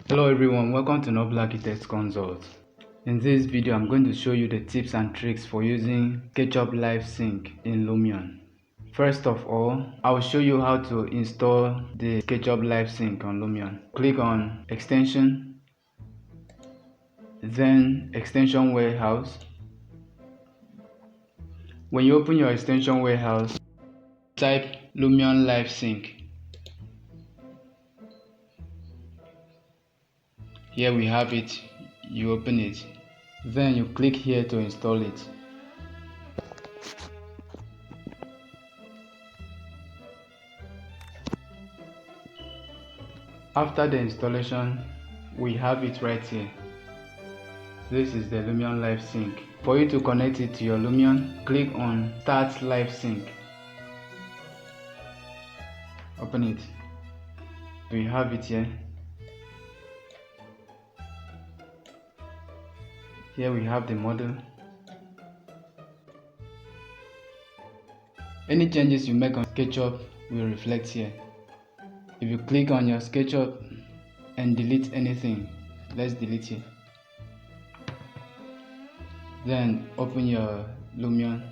Hello everyone, welcome to Noble Architects Consult. In this video, I'm going to show you the tips and tricks for using Sketchup Livesync in Lumion. First of all, I will show you how to install the Sketchup Livesync on Lumion. Click on Extension, then Extension Warehouse. When you open your extension warehouse, type Lumion Livesync. Here we have it. You open it, then you click here to install it. After the installation, we have it right here. This is the Lumion Livesync. For you to connect it to your Lumion, click on Start Livesync. Open it. We have it here. Here we have the model. Any changes you make on Sketchup will reflect here. If you click on your Sketchup and delete anything, let's delete it. Then open your Lumion.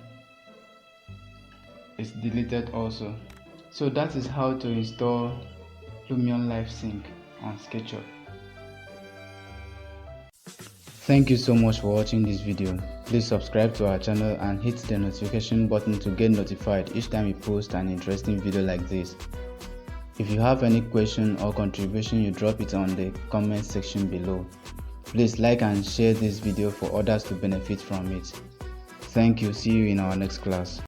It's deleted also. So that is how to install Lumion Livesync on Sketchup. Thank you so much for watching this video. Please subscribe to our channel and hit the notification button to get notified each time we post an interesting video like this. If you have any question or contribution, you drop it on the comment section below. Please like and share this video for others to benefit from it. Thank you. See you in our next class.